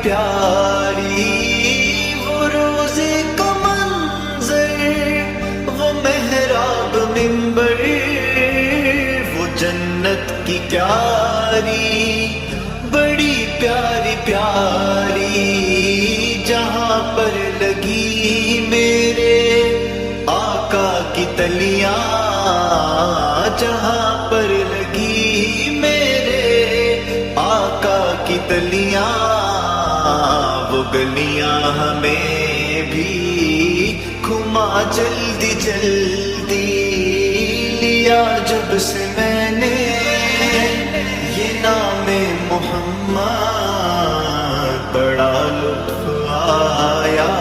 پیاری، وہ روزے کا منظر، وہ محراب منبر، وہ جنت کی کیاری، بڑی پیاری پیاری، جہاں پر لگی میرے آقا کی تلیاں، جہاں پر لگی میرے آقا کی تلیاں، وہ گلیاں ہمیں بھی گھما جلدی جلدی، لیا جب سے میں نے یہ نام محمد، بڑا لطف آیا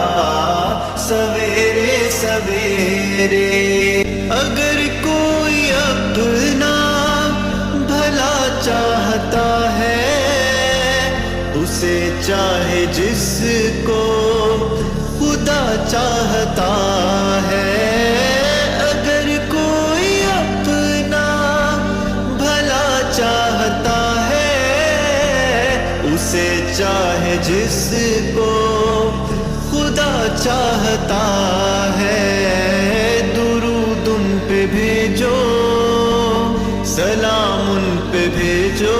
سویرے سویرے۔ اگر کوئی اپنا بھلا چاہتا ہے، اسے چاہے جس کو خدا چاہتا ہے، اگر کوئی اپنا بھلا چاہتا ہے، اسے چاہے جس کو خدا چاہتا ہے، درود ان پہ بھیجو، سلام ان پہ بھیجو،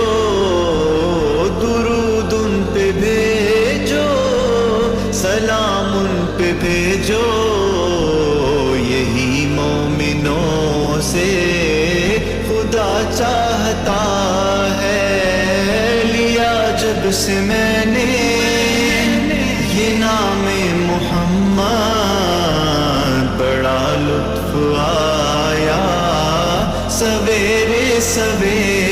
درود ان پہ بھیجو، سلام ان پہ بھیجو، یہی مومنوں سے خدا چاہتا ہے۔ لیا جب سے میں نے یہ نام محمد، بڑا لطف آیا سویرے سویرے۔